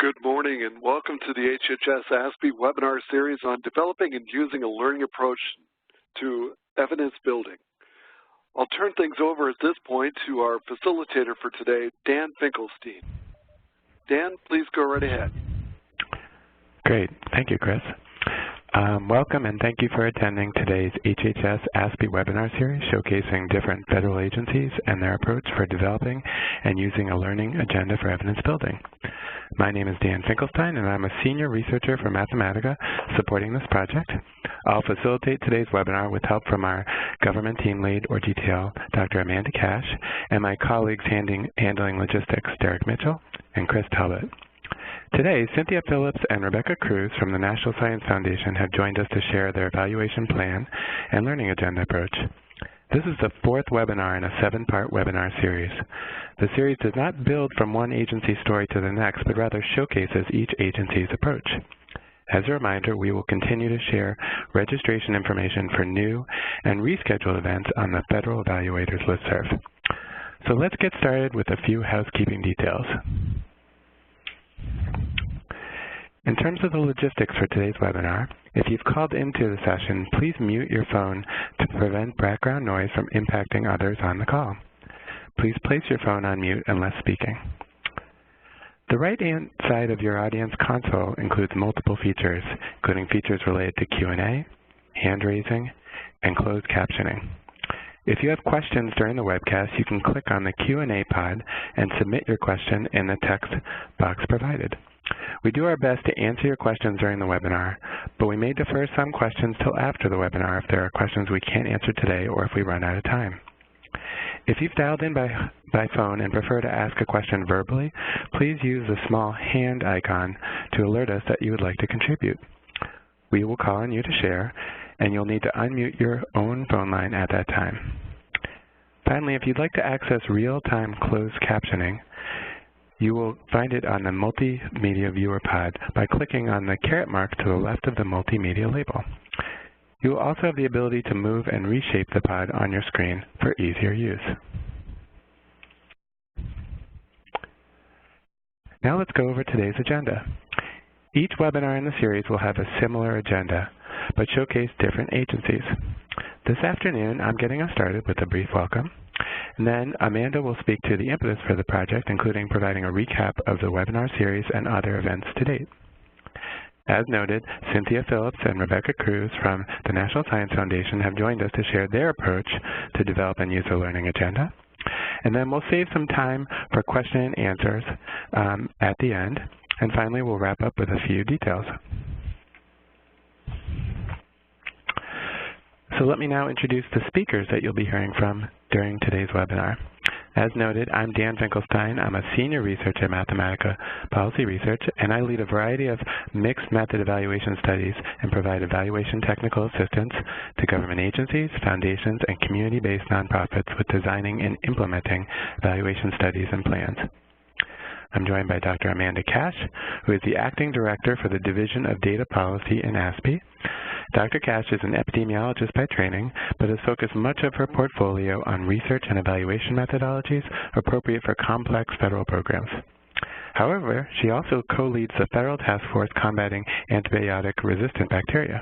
Good morning and welcome to the HHS ASPE webinar series on developing and using a learning approach to evidence building. I'll turn things over at this point to our facilitator for today, Dan Finkelstein. Dan, please go right ahead. Great. Thank you, Chris. Welcome and thank you for attending today's HHS ASPE webinar series showcasing different federal agencies and their approach for developing and using a learning agenda for evidence building. My name is Dan Finkelstein and I'm a senior researcher for Mathematica supporting this project. I'll facilitate today's webinar with help from our government team lead or GTL, Dr. Amanda Cash, and my colleagues handling logistics, Derek Mitchell and Chris Talbot. Today, Cynthia Phillips and Rebecca Cruz from the National Science Foundation have joined us to share their evaluation plan and learning agenda approach. This is the fourth webinar in a 7-part webinar series. The series does not build from one agency story to the next, but rather showcases each agency's approach. As a reminder, we will continue to share registration information for new and rescheduled events on the Federal Evaluators listserv. So let's get started with a few housekeeping details. In terms of the logistics for today's webinar, if you've called into the session, please mute your phone to prevent background noise from impacting others on the call. Please place your phone on mute unless speaking. The right-hand side of your audience console includes multiple features, including features related to Q&A, hand raising, and closed captioning. If you have questions during the webcast, you can click on the Q&A pod and submit your question in the text box provided. We do our best to answer your questions during the webinar, but we may defer some questions till after the webinar if there are questions we can't answer today or if we run out of time. If you've dialed in by phone and prefer to ask a question verbally, please use the small hand icon to alert us that you would like to contribute. We will call on you to share, and you'll need to unmute your own phone line at that time. Finally, if you'd like to access real-time closed captioning, you will find it on the Multimedia Viewer pod by clicking on the caret mark to the left of the Multimedia label. You will also have the ability to move and reshape the pod on your screen for easier use. Now let's go over today's agenda. Each webinar in the series will have a similar agenda, but showcase different agencies. This afternoon, I'm getting us started with a brief welcome, and then Amanda will speak to the impetus for the project, including providing a recap of the webinar series and other events to date. As noted, Cynthia Phillips and Rebecca Cruz from the National Science Foundation have joined us to share their approach to develop and use a learning agenda. And then we'll save some time for question and answers at the end. And finally, we'll wrap up with a few details. So let me now introduce the speakers that you'll be hearing from during today's webinar. As noted, I'm Dan Finkelstein. I'm a senior researcher at Mathematica Policy Research, and I lead a variety of mixed method evaluation studies and provide evaluation technical assistance to government agencies, foundations, and community-based nonprofits with designing and implementing evaluation studies and plans. I'm joined by Dr. Amanda Cash, who is the Acting Director for the Division of Data Policy in ASPE. Dr. Cash is an epidemiologist by training, but has focused much of her portfolio on research and evaluation methodologies appropriate for complex federal programs. However, she also co-leads the Federal Task Force combating antibiotic-resistant bacteria.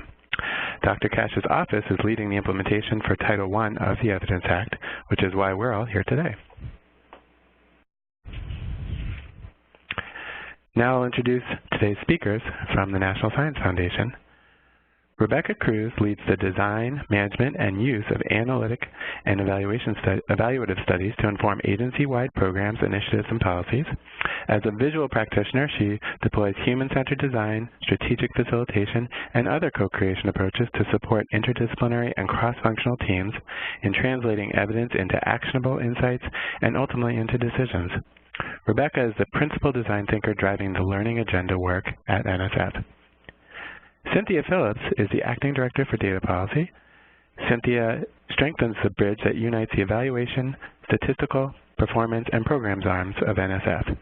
Dr. Cash's office is leading the implementation for Title I of the Evidence Act, which is why we're all here today. Now I'll introduce today's speakers from the National Science Foundation. Rebecca Cruz leads the design, management, and use of analytic and evaluative studies to inform agency-wide programs, initiatives, and policies. As a visual practitioner, she deploys human-centered design, strategic facilitation, and other co-creation approaches to support interdisciplinary and cross-functional teams in translating evidence into actionable insights and ultimately into decisions. Rebecca is the principal design thinker driving the learning agenda work at NSF. Cynthia Phillips is the Acting Director for Data Policy. Cynthia strengthens the bridge that unites the evaluation, statistical, performance, and programs arms of NSF.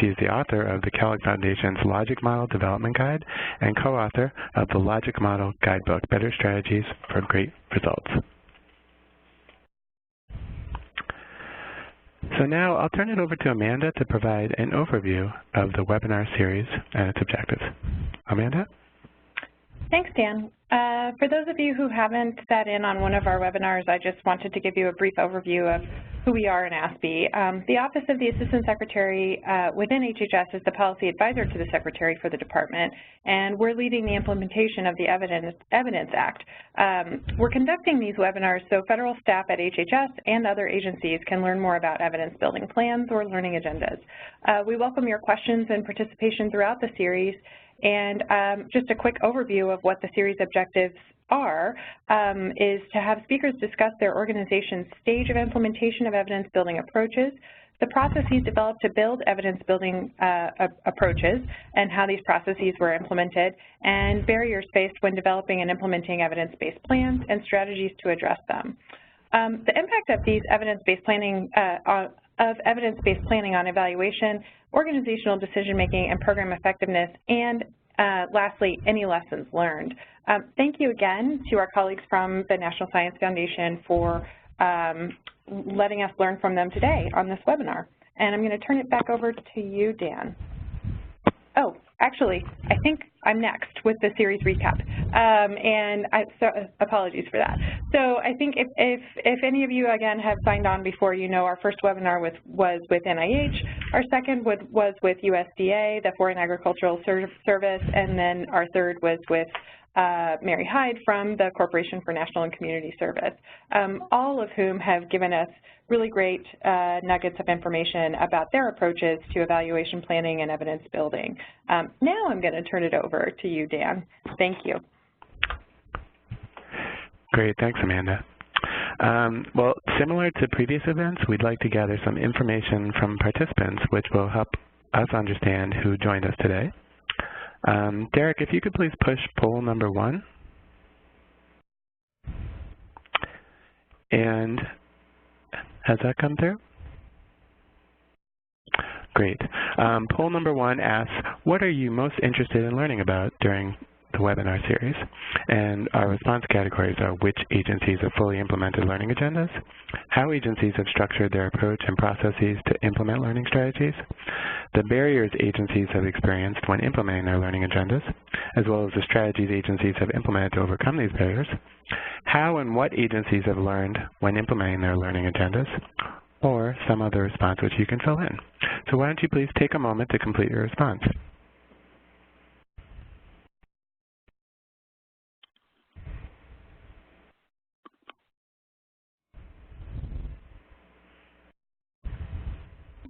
She is the author of the Kellogg Foundation's Logic Model Development Guide and co-author of the Logic Model Guidebook, Better Strategies for Great Results. So now I'll turn it over to Amanda to provide an overview of the webinar series and its objectives. Amanda? Thanks, Dan. For those of you who haven't sat in on one of our webinars, I just wanted to give you a brief overview of who we are in ASPE. The Office of the Assistant Secretary within HHS is the policy advisor to the Secretary for the Department, and we're leading the implementation of the Evidence Act. We're conducting these webinars so federal staff at HHS and other agencies can learn more about evidence-building plans or learning agendas. We welcome your questions and participation throughout the series. And just a quick overview of what the series objectives are is to have speakers discuss their organization's stage of implementation of evidence-building approaches, the processes developed to build evidence-building approaches and how these processes were implemented, and barriers faced when developing and implementing evidence-based plans and strategies to address them. The impact of these evidence-based planning on evaluation, organizational decision-making, and program effectiveness, and lastly, any lessons learned. Thank you again to our colleagues from the National Science Foundation for letting us learn from them today on this webinar. And I'm going to turn it back over to you, Dan. Oh, actually, I think I'm next with the series recap, so apologies for that. So I think if any of you, again, have signed on before, you know our first webinar was with NIH, our second was with USDA, the Foreign Agricultural Service, and then our third was with Mary Hyde from the Corporation for National and Community Service, all of whom have given us really great nuggets of information about their approaches to evaluation planning and evidence building. Now I'm going to turn it over to you, Dan. Thank you. Great, thanks, Amanda. Well, similar to previous events, we'd like to gather some information from participants, which will help us understand who joined us today. Derek, if you could please push poll number 1. And has that come through? Great. Poll number 1 asks, what are you most interested in learning about during the webinar series? And our response categories are which agencies have fully implemented learning agendas, how agencies have structured their approach and processes to implement learning strategies, the barriers agencies have experienced when implementing their learning agendas, as well as the strategies agencies have implemented to overcome these barriers, how and what agencies have learned when implementing their learning agendas, or some other response which you can fill in. So why don't you please take a moment to complete your response.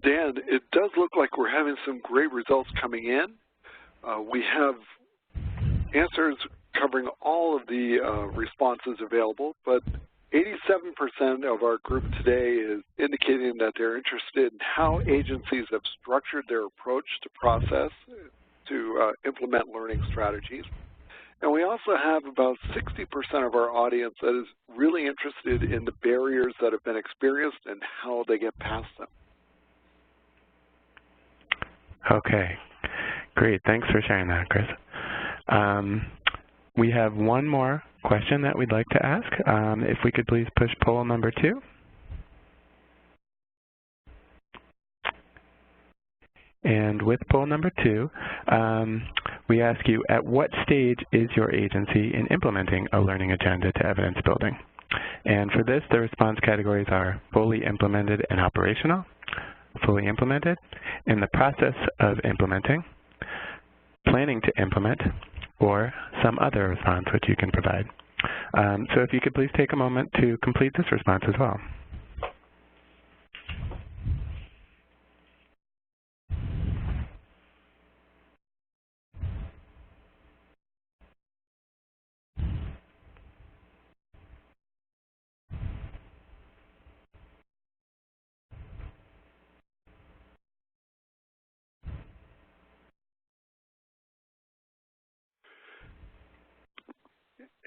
Dan, it does look like we're having some great results coming in. We have answers covering all of the responses available, but 87% of our group today is indicating that they're interested in how agencies have structured their approach to process to implement learning strategies. And we also have about 60% of our audience that is really interested in the barriers that have been experienced and how they get past them. Okay, great. Thanks for sharing that, Chris. We have one more question that we'd like to ask. If we could please push poll number 2. And with poll number 2, we ask you, at what stage is your agency in implementing a learning agenda to evidence building? And for this, the response categories are fully implemented and operational, fully implemented, in the process of implementing, planning to implement, or some other response which you can provide. So if you could please take a moment to complete this response as well.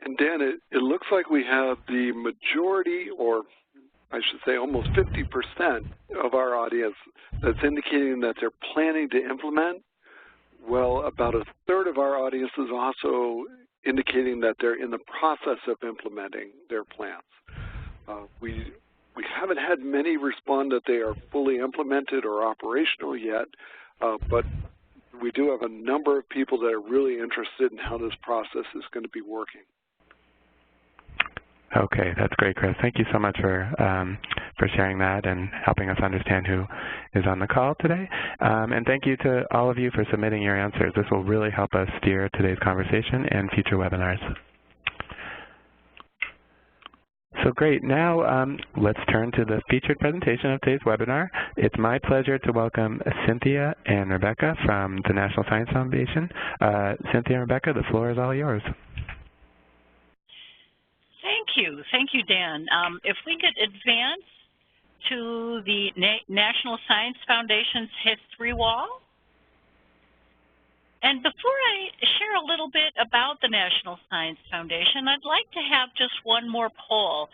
And Dan, it looks like we have the majority, or I should say almost 50% of our audience that's indicating that they're planning to implement. Well, about a third of our audience is also indicating that they're in the process of implementing their plans. We We haven't had many respond that they are fully implemented or operational yet, but we do have a number of people that are really interested in how this process is going to be working. Okay, that's great, Chris. Thank you so much for sharing that and helping us understand who is on the call today. And thank you to all of you for submitting your answers. This will really help us steer today's conversation and future webinars. So great. Now let's turn to the featured presentation of today's webinar. It's my pleasure to welcome Cynthia and Rebecca from the National Science Foundation. Cynthia and Rebecca, the floor is all yours. Thank you, Dan. If we could advance to the National Science Foundation's history wall. And before I share a little bit about the National Science Foundation, I'd like to have just one more poll.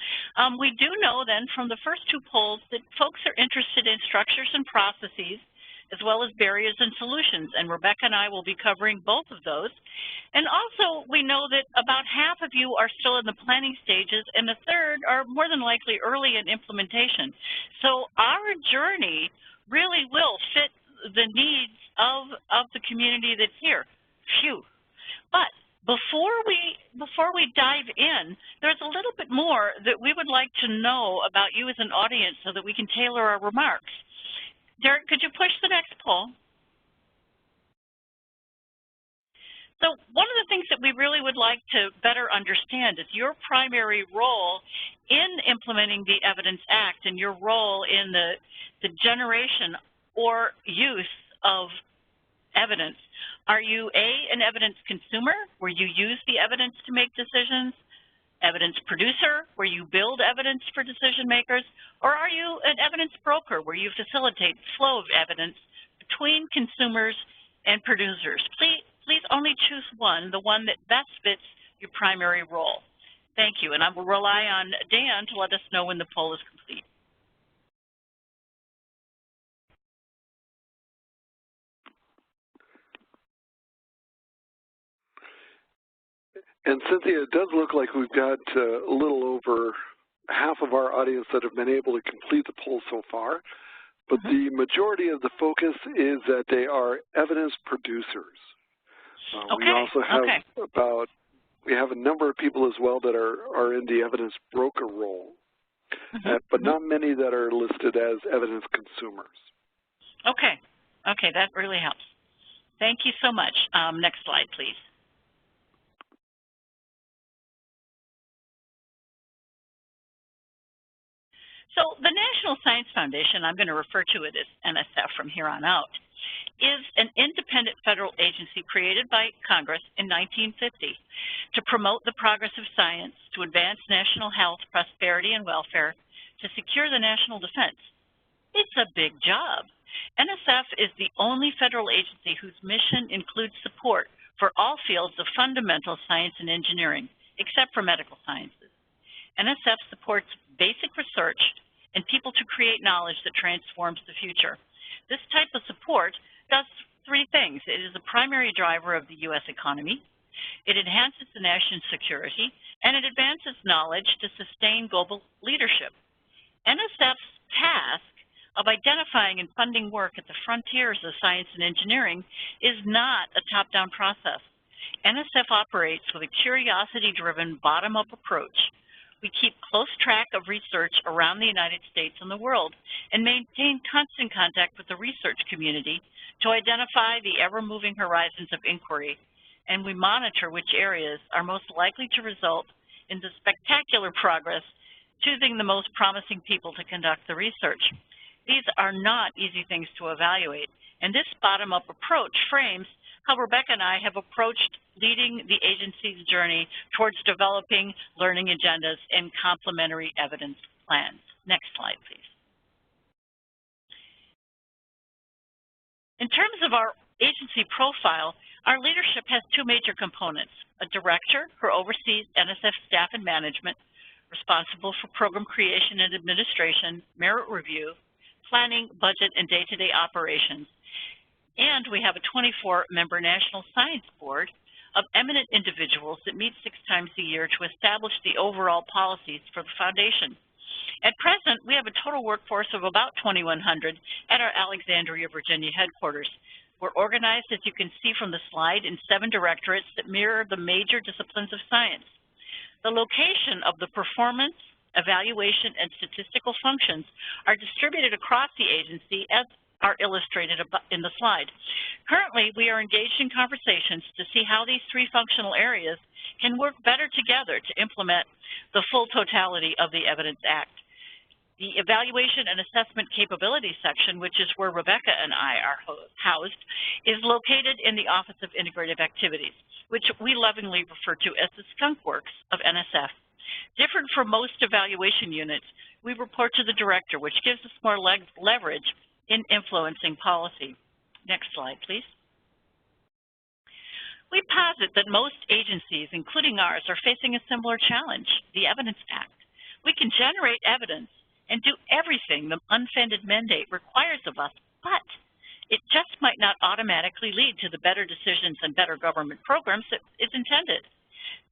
We do know then from the first two polls that folks are interested in structures and processes as well as barriers and solutions, and Rebecca and I will be covering both of those. And also, we know that about half of you are still in the planning stages, and a third are more than likely early in implementation. So our journey really will fit the needs of the community that's here. Phew. But before we dive in, there's a little bit more that we would like to know about you as an audience so that we can tailor our remarks. Derek, could you push the next poll? So one of the things that we really would like to better understand is your primary role in implementing the Evidence Act and your role in the generation or use of evidence. Are you an evidence consumer, where you use the evidence to make decisions? Evidence producer, where you build evidence for decision makers? Or are you an evidence broker, where you facilitate the flow of evidence between consumers and producers? Please only choose one, the one that best fits your primary role. Thank you, and I will rely on Dan to let us know when the poll is complete. And Cynthia, it does look like we've got a little over half of our audience that have been able to complete the poll so far, but the majority of the focus is that they are evidence producers. We also have we have a number of people as well that are in the evidence broker role, but not many that are listed as evidence consumers. Okay, that really helps. Thank you so much. Next slide, please. So the National Science Foundation, I'm going to refer to it as NSF from here on out, is an independent federal agency created by Congress in 1950 to promote the progress of science, to advance national health, prosperity, and welfare, to secure the national defense. It's a big job. NSF is the only federal agency whose mission includes support for all fields of fundamental science and engineering, except for medical sciences. NSF supports basic research and people to create knowledge that transforms the future. This type of support does three things. It is a primary driver of the U.S. economy, it enhances the nation's security, and it advances knowledge to sustain global leadership. NSF's task of identifying and funding work at the frontiers of science and engineering is not a top-down process. NSF operates with a curiosity-driven, bottom-up approach. We keep close track of research around the United States and the world and maintain constant contact with the research community to identify the ever-moving horizons of inquiry, and we monitor which areas are most likely to result in the spectacular progress, choosing the most promising people to conduct the research. These are not easy things to evaluate, and this bottom-up approach frames how Rebecca and I have approached leading the agency's journey towards developing learning agendas and complementary evidence plans. Next slide, please. In terms of our agency profile, our leadership has two major components: a director who oversees NSF staff and management, responsible for program creation and administration, merit review, planning, budget, and day-to-day operations. And we have a 24-member National Science Board of eminent individuals that meet 6 times a year to establish the overall policies for the foundation. At present, we have a total workforce of about 2,100 at our Alexandria, Virginia headquarters. We're organized, as you can see from the slide, in 7 directorates that mirror the major disciplines of science. The location of the performance, evaluation, and statistical functions are distributed across the agency as are illustrated in the slide. Currently, we are engaged in conversations to see how these 3 functional areas can work better together to implement the full totality of the Evidence Act. The Evaluation and Assessment Capability section, which is where Rebecca and I are housed, is located in the Office of Integrative Activities, which we lovingly refer to as the Skunk Works of NSF. Different from most evaluation units, we report to the director, which gives us more leverage in influencing policy. Next slide, please. We posit that most agencies, including ours, are facing a similar challenge, the Evidence Act. We can generate evidence and do everything the unfunded mandate requires of us, but it just might not automatically lead to the better decisions and better government programs that is intended.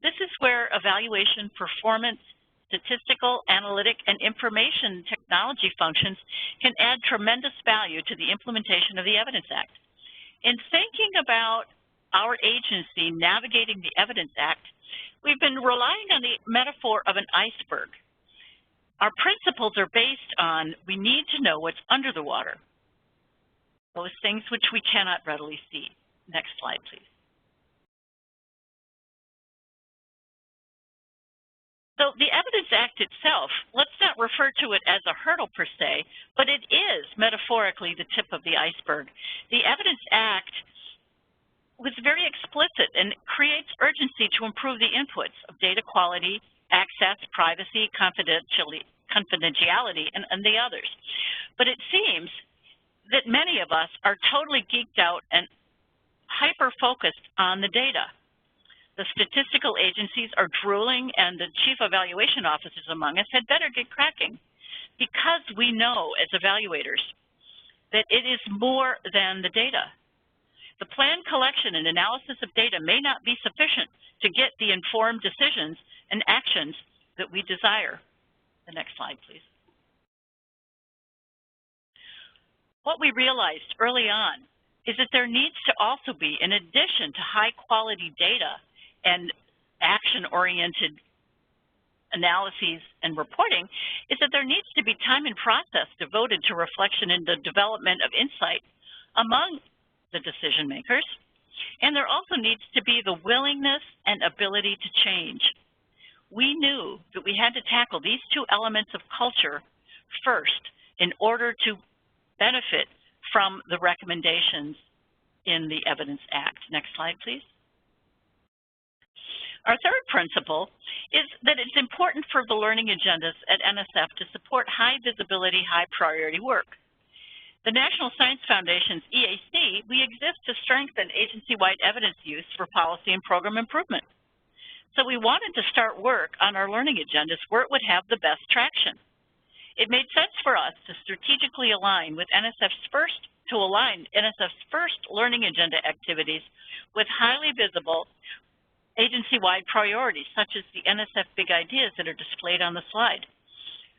This is where evaluation, performance, statistical, analytic, and information technology functions can add tremendous value to the implementation of the Evidence Act. In thinking about our agency navigating the Evidence Act, we've been relying on the metaphor of an iceberg. Our principles are based on we need to know what's under the water, those things which we cannot readily see. Next slide, please. So the Evidence Act itself, let's not refer to it as a hurdle per se, but it is metaphorically the tip of the iceberg. The Evidence Act was very explicit and creates urgency to improve the inputs of data quality, access, privacy, confidentiality, and the others. But it seems that many of us are totally geeked out and hyper-focused on the data. The statistical agencies are drooling, and the chief evaluation officers among us had better get cracking, because we know as evaluators that it is more than the data. The planned collection and analysis of data may not be sufficient to get the informed decisions and actions that we desire. The next slide, please. What we realized early on is that there needs to also be, in addition to high-quality data and action-oriented analyses and reporting, is that there needs to be time and process devoted to reflection in the development of insight among the decision makers, and there also needs to be the willingness and ability to change. We knew that we had to tackle these 2 elements of culture first in order to benefit from the recommendations in the Evidence Act. Next slide, please. Our third principle is that it's important for the learning agendas at NSF to support high visibility, high priority work. The National Science Foundation's EAC, we exist to strengthen agency-wide evidence use for policy and program improvement. So we wanted to start work on our learning agendas where it would have the best traction. It made sense for us to strategically align NSF's first learning agenda activities with highly visible agency-wide priorities, such as the Nsf Big Ideas that are displayed on the slide.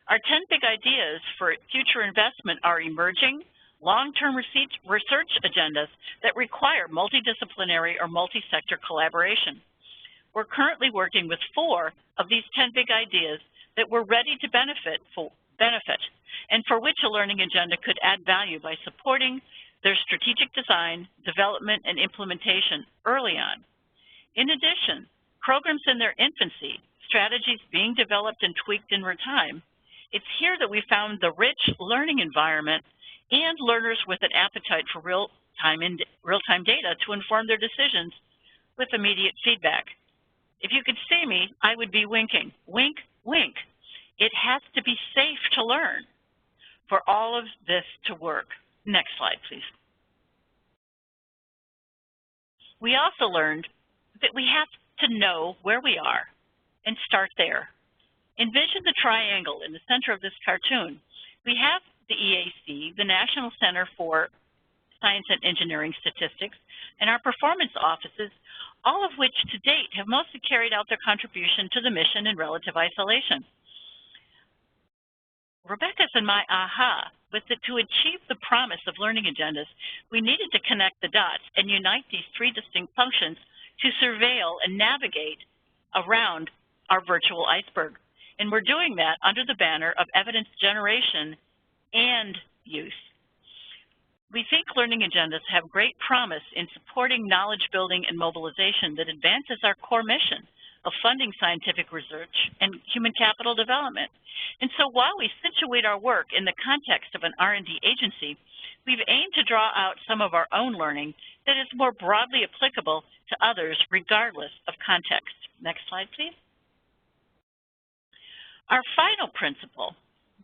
Our 10 big ideas for future investment are emerging, long-term research agendas that require multidisciplinary or multi-sector collaboration. We're currently working with 4 of these 10 big ideas that we're ready to benefit, and for which a learning agenda could add value by supporting their strategic design, development, and implementation early on. In addition, programs in their infancy, strategies being developed and tweaked in time, it's here that we found the rich learning environment and learners with an appetite for real-time data to inform their decisions with immediate feedback. If you could see me, I would be winking. Wink, wink. It has to be safe to learn for all of this to work. Next slide, please. We also learned that we have to know where we are and start there. Envision the triangle in the center of this cartoon. We have the EAC, the National Center for Science and Engineering Statistics, and our performance offices, all of which to date have mostly carried out their contribution to the mission in relative isolation. Rebecca's and my aha was that to achieve the promise of learning agendas, we needed to connect the dots and unite these three distinct functions to surveil and navigate around our virtual iceberg. And we're doing that under the banner of evidence generation and use. We think learning agendas have great promise in supporting knowledge building and mobilization that advances our core mission of funding scientific research and human capital development. And so while we situate our work in the context of an R&D agency, we've aimed to draw out some of our own learning that is more broadly applicable to others regardless of context. Next slide, please. Our final principle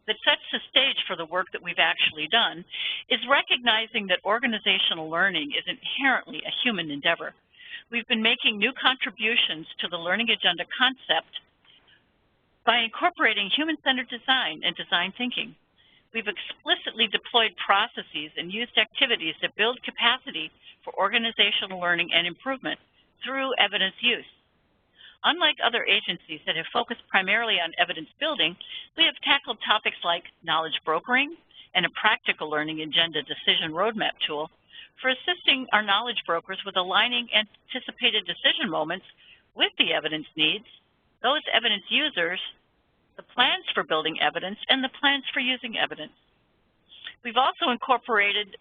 that sets the stage for the work that we've actually done is recognizing that organizational learning is inherently a human endeavor. We've been making new contributions to the learning agenda concept by incorporating human-centered design and design thinking. We've explicitly deployed processes and used activities that build capacity for organizational learning and improvement through evidence use. Unlike other agencies that have focused primarily on evidence building, we have tackled topics like knowledge brokering and a practical learning agenda decision roadmap tool for assisting our knowledge brokers with aligning anticipated decision moments with the evidence needs, those evidence users, the plans for building evidence, and the plans for using evidence. We've also incorporated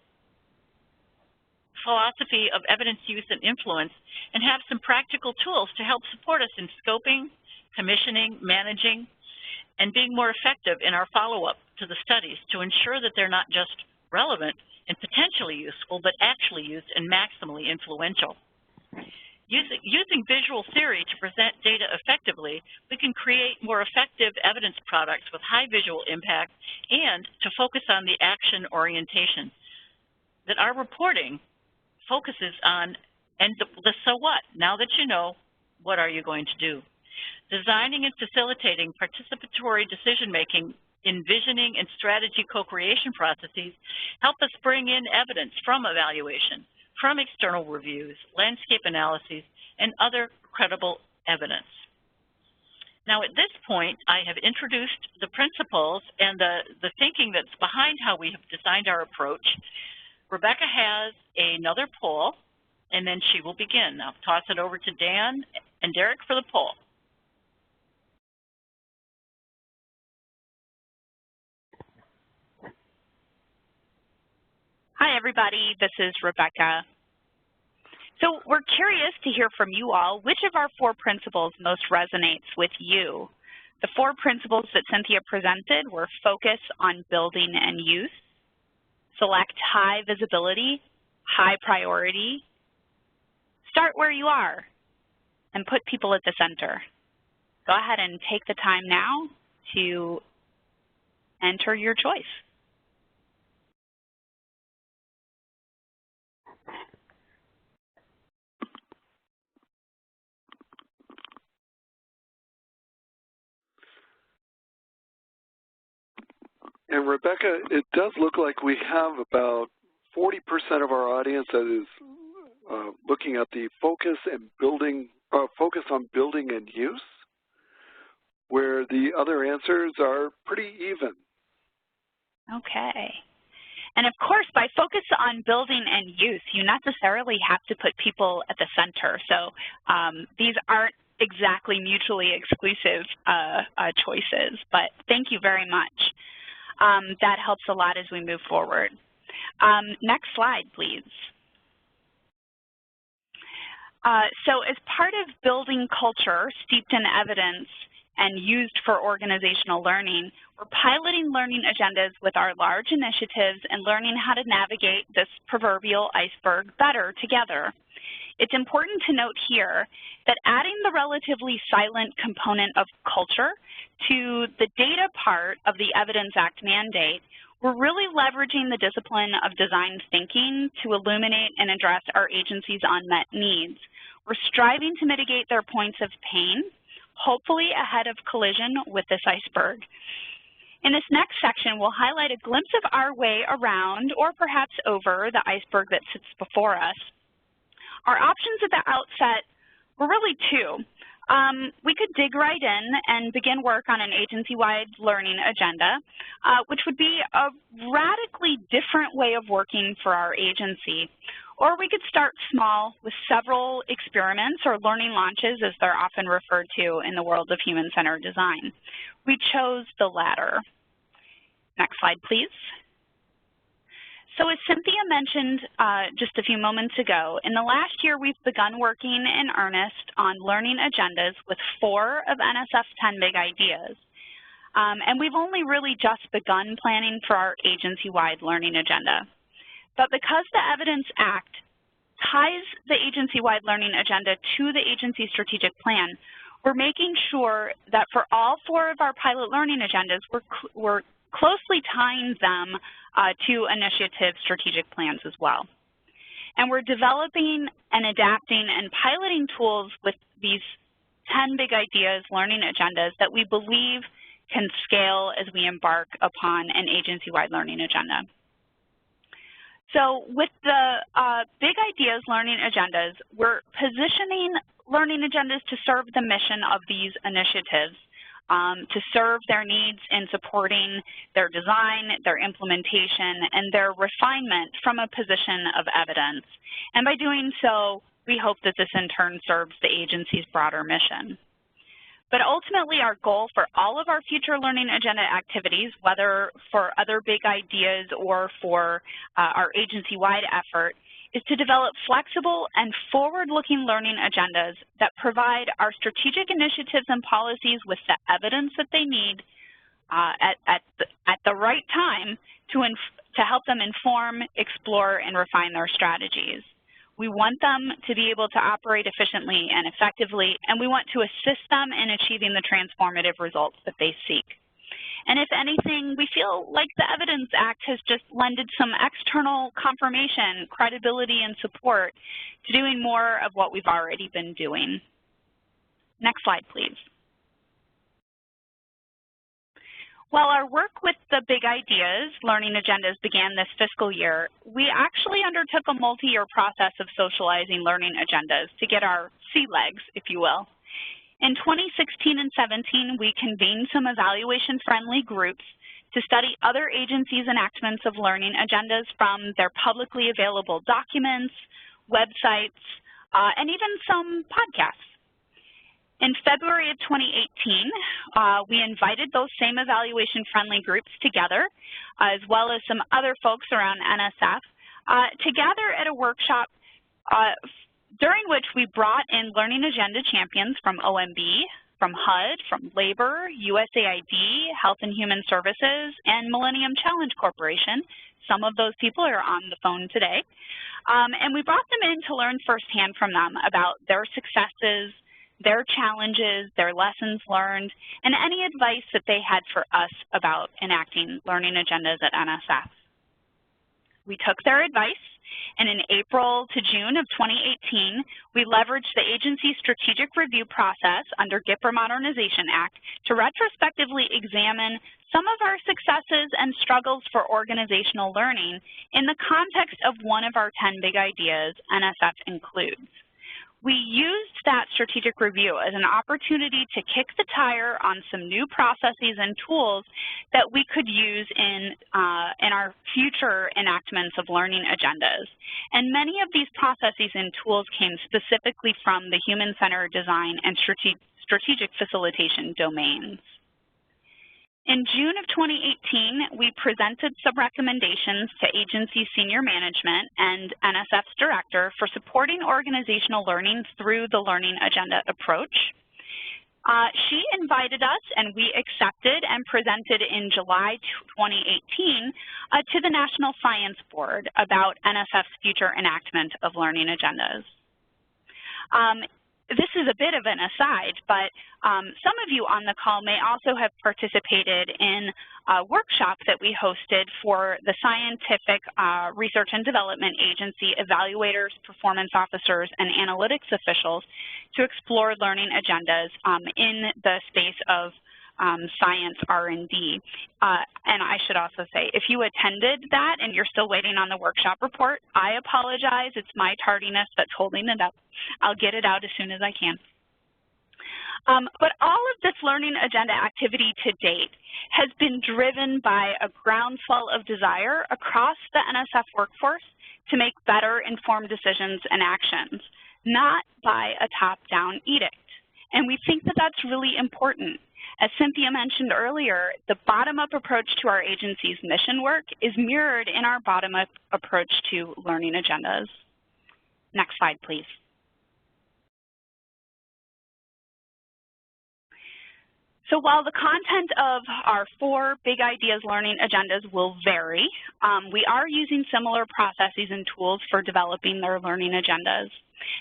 philosophy of evidence use and influence and have some practical tools to help support us in scoping, commissioning, managing, and being more effective in our follow-up to the studies to ensure that they're not just relevant and potentially useful, but actually used and maximally influential. Using visual theory to present data effectively, we can create more effective evidence products with high visual impact and to focus on the action orientation that our reporting focuses on, and the so what. Now that you know, what are you going to do? Designing and facilitating participatory decision-making, envisioning and strategy co-creation processes help us bring in evidence from evaluation, from external reviews, landscape analyses, and other credible evidence. Now at this point, I have introduced the principles and the thinking that's behind how we have designed our approach. Rebecca has another poll, and then she will begin. I'll toss it over to Dan and Derek for the poll. Hi, everybody. This is Rebecca. So we're curious to hear from you all which of our 4 principles most resonates with you. The 4 principles that Cynthia presented were focus on building and use, select high visibility, high priority, start where you are, and put people at the center. Go ahead and take the time now to enter your choice. And Rebecca, it does look like we have about 40% of our audience that is looking at the focus on building and use, where the other answers are pretty even. Okay. And of course, by focus on building and use, you necessarily have to put people at the center. So these aren't exactly mutually exclusive choices, but thank you very much. That helps a lot as we move forward. Next slide, please. So as part of building culture steeped in evidence and used for organizational learning, we're piloting learning agendas with our large initiatives and learning how to navigate this proverbial iceberg better together. It's important to note here that adding the relatively silent component of culture to the data part of the Evidence Act mandate, we're really leveraging the discipline of design thinking to illuminate and address our agency's unmet needs. We're striving to mitigate their points of pain, hopefully ahead of collision with this iceberg. In this next section, we'll highlight a glimpse of our way around, or perhaps over, the iceberg that sits before us. Our options at the outset were really 2. we could dig right in and begin work on an agency-wide learning agenda, which would be a radically different way of working for our agency. Or we could start small with several experiments or learning launches, as they're often referred to in the world of human-centered design. We chose the latter. Next slide, please. So as Cynthia mentioned just a few moments ago, in the last year we've begun working in earnest on learning agendas with 4 of NSF's 10 Big Ideas. And we've only really just begun planning for our agency-wide learning agenda. But because the Evidence Act ties the agency-wide learning agenda to the agency strategic plan, we're making sure that for all 4 of our pilot learning agendas, we're closely tying them to initiative strategic plans as well. And we're developing and adapting and piloting tools with these 10 Big Ideas learning agendas that we believe can scale as we embark upon an agency-wide learning agenda. So with the Big Ideas learning agendas, we're positioning learning agendas to serve the mission of these initiatives, to serve their needs in supporting their design, their implementation, and their refinement from a position of evidence. And by doing so, we hope that this in turn serves the agency's broader mission. But ultimately, our goal for all of our future learning agenda activities, whether for other Big Ideas or for our agency-wide effort, is to develop flexible and forward-looking learning agendas that provide our strategic initiatives and policies with the evidence that they need at the right time to help them inform, explore, and refine their strategies. We want them to be able to operate efficiently and effectively, and we want to assist them in achieving the transformative results that they seek. And if anything, we feel like the Evidence Act has just lended some external confirmation, credibility, and support to doing more of what we've already been doing. Next slide, please. While our work with the Big Ideas learning agendas began this fiscal year, we actually undertook a multi-year process of socializing learning agendas to get our sea legs, if you will. In 2016 and 17, we convened some evaluation-friendly groups to study other agencies' enactments of learning agendas from their publicly available documents, websites, and even some podcasts. In February of 2018, we invited those same evaluation-friendly groups together, as well as some other folks around NSF, to gather at a workshop during which we brought in learning agenda champions from OMB, from HUD, from Labor, USAID, Health and Human Services, and Millennium Challenge Corporation. Some of those people are on the phone today. And we brought them in to learn firsthand from them about their successes, their challenges, their lessons learned, and any advice that they had for us about enacting learning agendas at NSF. We took their advice, and in April to June of 2018, we leveraged the agency's strategic review process under GIPR Modernization Act to retrospectively examine some of our successes and struggles for organizational learning in the context of one of our 10 Big Ideas, NSF Includes. We used that strategic review as an opportunity to kick the tire on some new processes and tools that we could use in our future enactments of learning agendas. And many of these processes and tools came specifically from the human-centered design and strategic facilitation domains. In June of 2018, we presented some recommendations to agency senior management and NSF's director for supporting organizational learning through the learning agenda approach. She invited us, and we accepted and presented in July 2018 to the National Science Board about NSF's future enactment of learning agendas. This is a bit of an aside, but some of you on the call may also have participated in a workshop that we hosted for the Scientific Research and Development Agency evaluators, performance officers, and analytics officials to explore learning agendas in the space of science R&D. And I should also say, if you attended that and you're still waiting on the workshop report, I apologize. It's my tardiness that's holding it up. I'll get it out as soon as I can. But all of this learning agenda activity to date has been driven by a groundswell of desire across the NSF workforce to make better informed decisions and actions, not by a top-down edict. And we think that that's really important. As Cynthia mentioned earlier, the bottom-up approach to our agency's mission work is mirrored in our bottom-up approach to learning agendas. Next slide, please. So while the content of our 4 Big Ideas learning agendas will vary, we are using similar processes and tools for developing their learning agendas.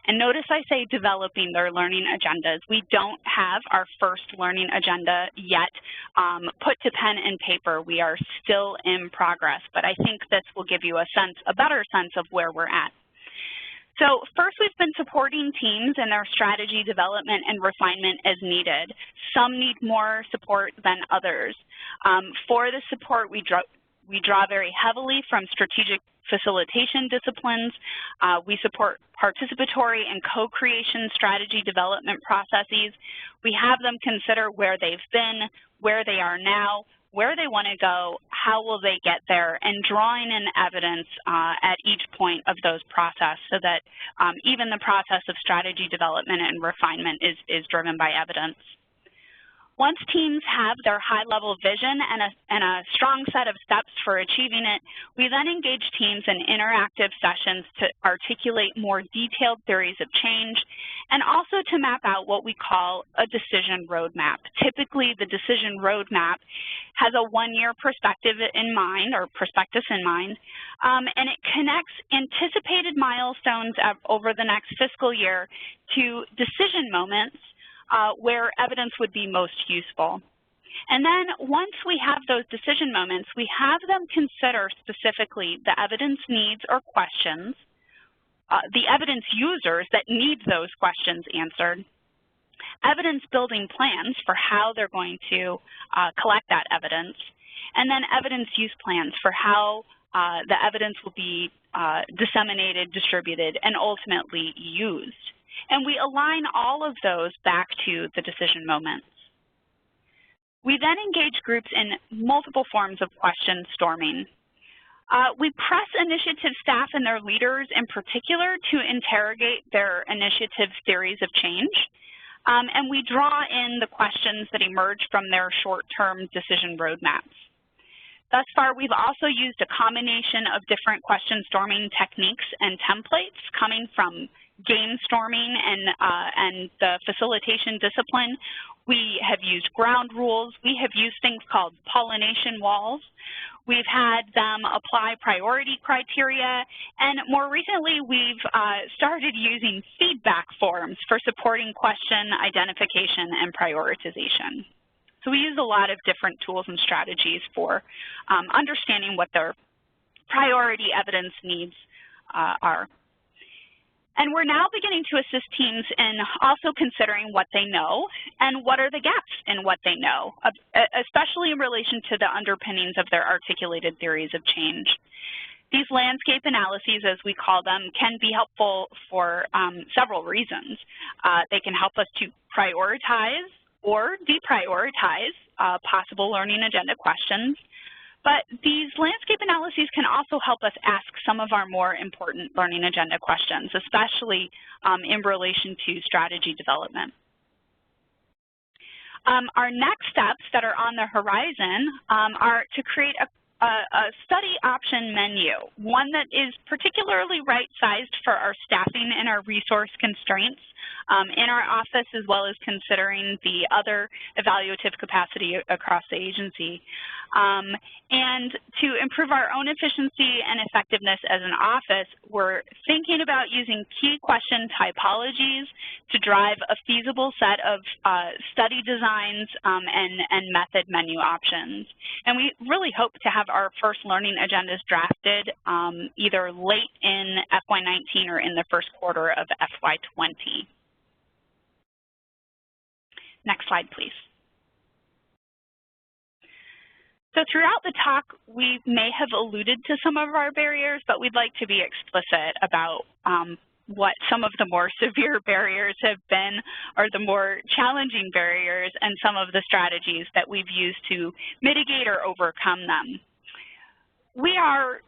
And notice I say developing their learning agendas. We don't have our first learning agenda yet put to pen and paper. We are still in progress, but I think this will give you a better sense of where we're at. So first, we've been supporting teams in their strategy development and refinement as needed. Some need more support than others. For the support, we draw very heavily from strategic facilitation disciplines. We support participatory and co-creation strategy development processes. We have them consider where they've been, where they are now, where they want to go, how will they get there, and drawing in evidence at each point of those process so that even the process of strategy development and refinement is driven by evidence. Once teams have their high-level vision and a strong set of steps for achieving it, we then engage teams in interactive sessions to articulate more detailed theories of change and also to map out what we call a decision roadmap. Typically, the decision roadmap has a one-year perspective in mind, or prospectus in mind, and it connects anticipated milestones over the next fiscal year to decision moments where evidence would be most useful. And then once we have those decision moments, we have them consider specifically the evidence needs or questions, the evidence users that need those questions answered, evidence building plans for how they're going to collect that evidence, and then evidence use plans for how the evidence will be disseminated, distributed, and ultimately used. And we align all of those back to the decision moments. We then engage groups in multiple forms of question storming. We press initiative staff and their leaders in particular to interrogate their initiative's theories of change. And we draw in the questions that emerge from their short-term decision roadmaps. Thus far, we've also used a combination of different question storming techniques and templates coming from game storming and the facilitation discipline. We have used ground rules. We have used things called pollination walls. We've had them apply priority criteria, and more recently we've started using feedback forms for supporting question identification and prioritization. So we use a lot of different tools and strategies for understanding what their priority evidence needs are. And we're now beginning to assist teams in also considering what they know and what are the gaps in what they know, especially in relation to the underpinnings of their articulated theories of change. These landscape analyses, as we call them, can be helpful for several reasons. They can help us to prioritize or deprioritize possible learning agenda questions. But these landscape analyses can also help us ask some of our more important learning agenda questions, especially in relation to strategy development. Our next steps that are on the horizon are to create a study option menu, one that is particularly right-sized for our staffing and our resource constraints in our office, as well as considering the other evaluative capacity across the agency. And to improve our own efficiency and effectiveness as an office, we're thinking about using key question typologies to drive a feasible set of study designs and method menu options. And we really hope to have our first learning agendas drafted either late in FY19 or in the first quarter of FY20. Next slide, please. So throughout the talk, we may have alluded to some of our barriers, but we'd like to be explicit about what some of the more severe barriers have been, or the more challenging barriers, and some of the strategies that we've used to mitigate or overcome them. We are,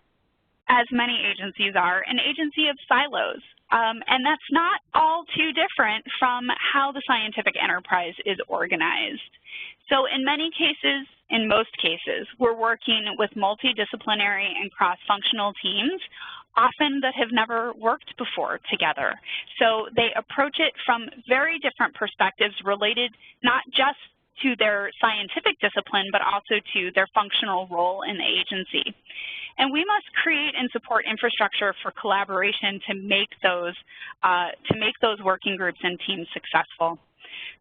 as many agencies are, an agency of silos. And that's not all too different from how the scientific enterprise is organized. So in many cases, in most cases, we're working with multidisciplinary and cross-functional teams, often that have never worked before together. So they approach it from very different perspectives related not just to their scientific discipline, but also to their functional role in the agency. And we must create and support infrastructure for collaboration to make those working groups and teams successful.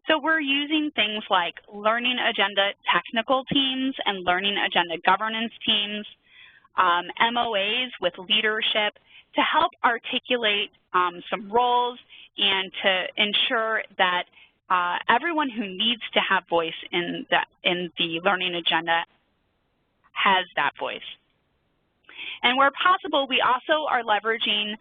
So we're using things like learning agenda technical teams and learning agenda governance teams, MOAs with leadership to help articulate some roles and to ensure that everyone who needs to have voice in the learning agenda has that voice. And where possible, we also are leveraging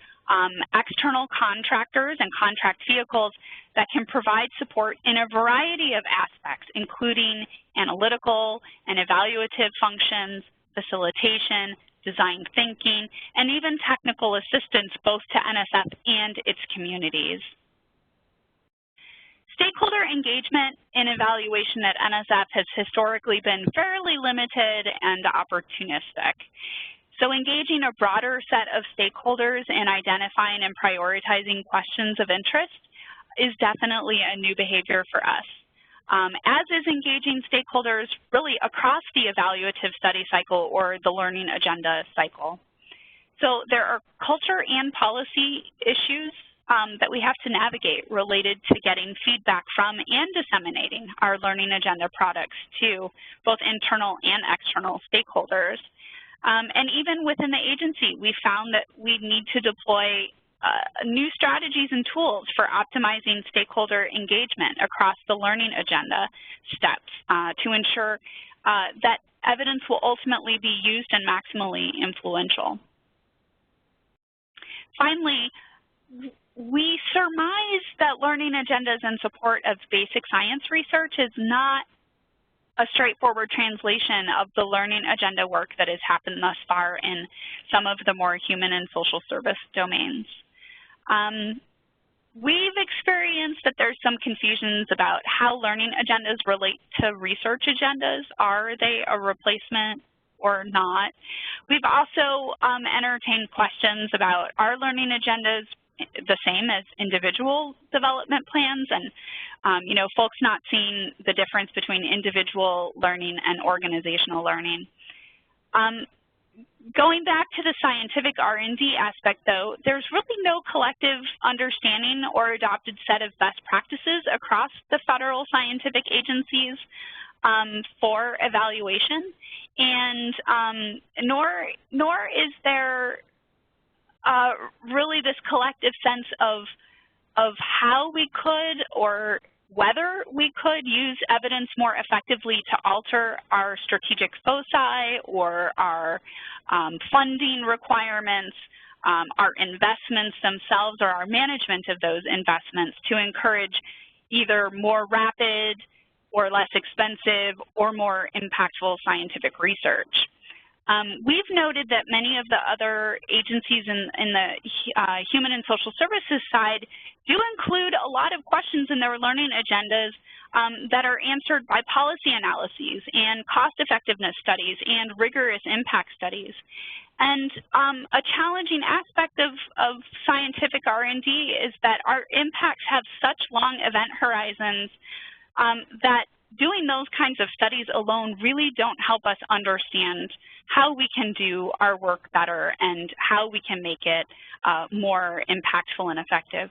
external contractors and contract vehicles that can provide support in a variety of aspects, including analytical and evaluative functions, facilitation, design thinking, and even technical assistance both to NSF and its communities. Stakeholder engagement and evaluation at NSF has historically been fairly limited and opportunistic. So engaging a broader set of stakeholders in identifying and prioritizing questions of interest is definitely a new behavior for us, as is engaging stakeholders really across the evaluative study cycle or the learning agenda cycle. So there are culture and policy issues that we have to navigate related to getting feedback from and disseminating our learning agenda products to both internal and external stakeholders. And even within the agency, we found that we need to deploy new strategies and tools for optimizing stakeholder engagement across the learning agenda steps to ensure that evidence will ultimately be used and maximally influential. Finally, we surmise that learning agendas in support of basic science research is not a straightforward translation of the learning agenda work that has happened thus far in some of the more human and social service domains. We've experienced that there's some confusions about how learning agendas relate to research agendas. Are they a replacement or not? We've also entertained questions about, are learning agendas the same as individual development plans, and folks not seeing the difference between individual learning and organizational learning. Going back to the scientific R&D aspect, though, there's really no collective understanding or adopted set of best practices across the federal scientific agencies for evaluation, and nor is there really this collective sense of how we could or whether we could use evidence more effectively to alter our strategic foci or our funding requirements, our investments themselves or our management of those investments to encourage either more rapid or less expensive or more impactful scientific research. We've noted that many of the other agencies in the human and social services side do include a lot of questions in their learning agendas that are answered by policy analyses and cost effectiveness studies and rigorous impact studies. And a challenging aspect of scientific R&D is that our impacts have such long event horizons that doing those kinds of studies alone really don't help us understand how we can do our work better and how we can make it more impactful and effective.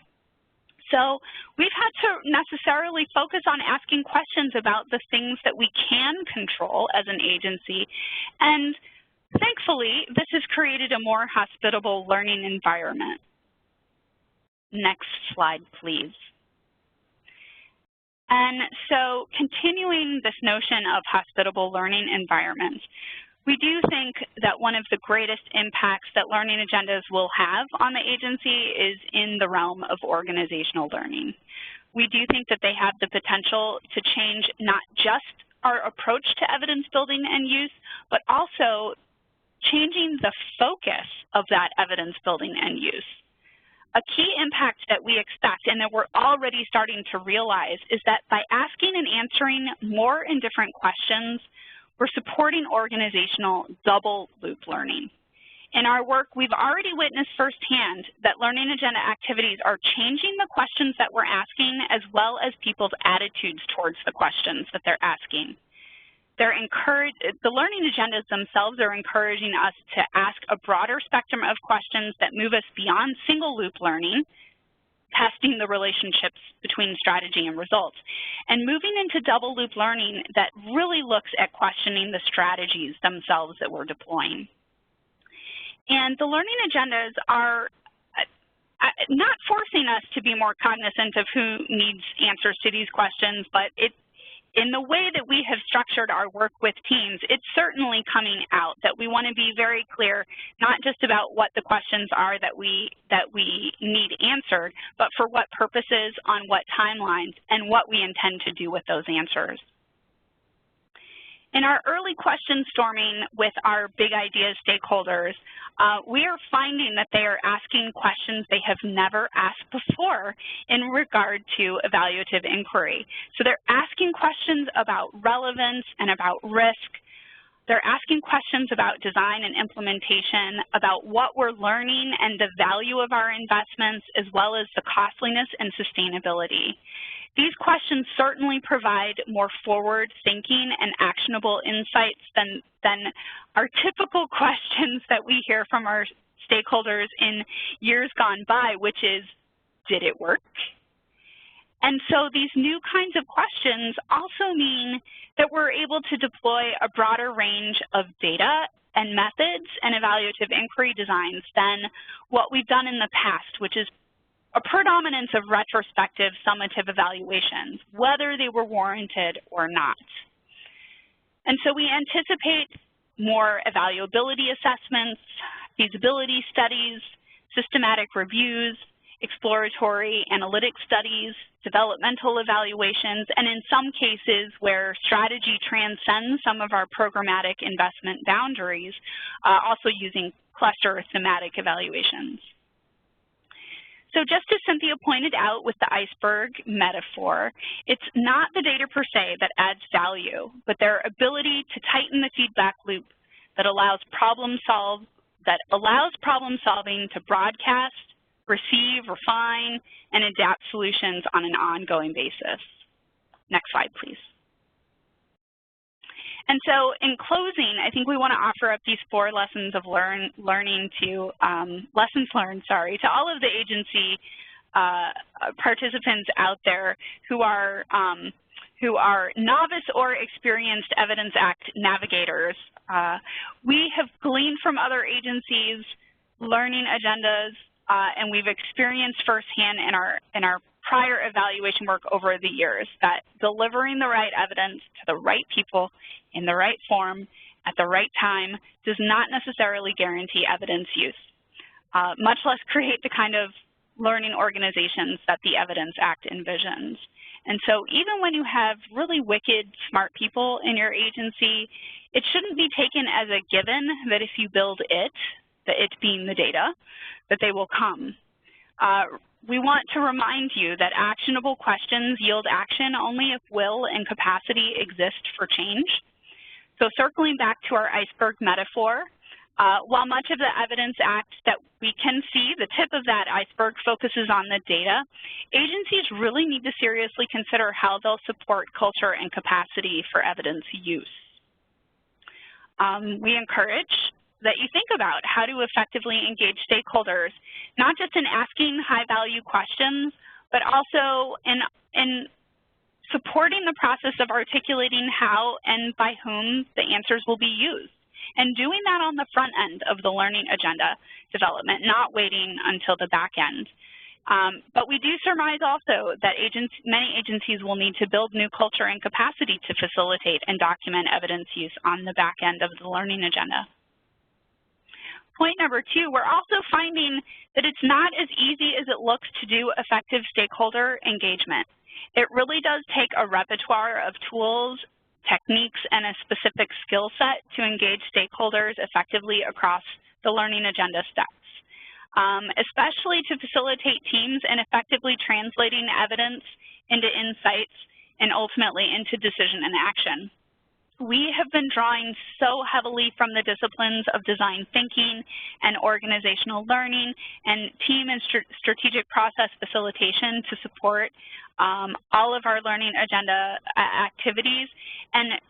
So we've had to necessarily focus on asking questions about the things that we can control as an agency, and thankfully, this has created a more hospitable learning environment. Next slide, please. And so continuing this notion of hospitable learning environments, We do think that one of the greatest impacts that learning agendas will have on the agency is in the realm of organizational learning. We do think that they have the potential to change not just our approach to evidence building and use, but also changing the focus of that evidence building and use. A key impact that we expect and that we're already starting to realize is that by asking and answering more and different questions, we're supporting organizational double loop learning. In our work, we've already witnessed firsthand that learning agenda activities are changing the questions that we're asking as well as people's attitudes towards the questions that they're asking. The learning agendas themselves are encouraging us to ask a broader spectrum of questions that move us beyond single loop learning, testing the relationships between strategy and results, and moving into double loop learning that really looks at questioning the strategies themselves that we're deploying. And the learning agendas are not forcing us to be more cognizant of who needs answers to these questions, but in the way that we have structured our work with teams, it's certainly coming out that we want to be very clear, not just about what the questions are that we need answered, but for what purposes, on what timelines, and what we intend to do with those answers. In our early question storming with our Big Ideas stakeholders, we are finding that they are asking questions they have never asked before in regard to evaluative inquiry. So they're asking questions about relevance and about risk. They're asking questions about design and implementation, about what we're learning and the value of our investments, as well as the costliness and sustainability. These questions certainly provide more forward-thinking and actionable insights than our typical questions that we hear from our stakeholders in years gone by, which is, did it work? And so these new kinds of questions also mean that we're able to deploy a broader range of data and methods and evaluative inquiry designs than what we've done in the past, which is a predominance of retrospective summative evaluations, whether they were warranted or not. And so we anticipate more evaluability assessments, feasibility studies, systematic reviews, exploratory analytic studies, developmental evaluations, and in some cases where strategy transcends some of our programmatic investment boundaries, also using cluster or thematic evaluations. So just as Cynthia pointed out with the iceberg metaphor, it's not the data per se that adds value, but their ability to tighten the feedback loop that allows problem solving to broadcast, receive, refine, and adapt solutions on an ongoing basis. Next slide, please. And so in closing, I think we want to offer up these 4 lessons of lessons learned to all of the agency participants out there who are novice or experienced Evidence Act navigators. We have gleaned from other agencies learning agendas, and we've experienced firsthand in our prior evaluation work over the years that delivering the right evidence to the right people in the right form at the right time does not necessarily guarantee evidence use, much less create the kind of learning organizations that the Evidence Act envisions. And so even when you have really wicked smart people in your agency, it shouldn't be taken as a given that if you build it, the it being the data, that they will come. We want to remind you that actionable questions yield action only if will and capacity exist for change. So circling back to our iceberg metaphor, while much of the Evidence Act that we can see, the tip of that iceberg focuses on the data, agencies really need to seriously consider how they'll support culture and capacity for evidence use. We encourage that you think about how to effectively engage stakeholders, not just in asking high-value questions, but also in supporting the process of articulating how and by whom the answers will be used, and doing that on the front end of the learning agenda development, not waiting until the back end. But we do surmise also that many agencies will need to build new culture and capacity to facilitate and document evidence use on the back end of the learning agenda. Point number 2, we're also finding that it's not as easy as it looks to do effective stakeholder engagement. It really does take a repertoire of tools, techniques, and a specific skill set to engage stakeholders effectively across the learning agenda steps, especially to facilitate teams in effectively translating evidence into insights and ultimately into decision and action. We have been drawing so heavily from the disciplines of design thinking and organizational learning and team and strategic process facilitation to support all of our learning agenda activities. And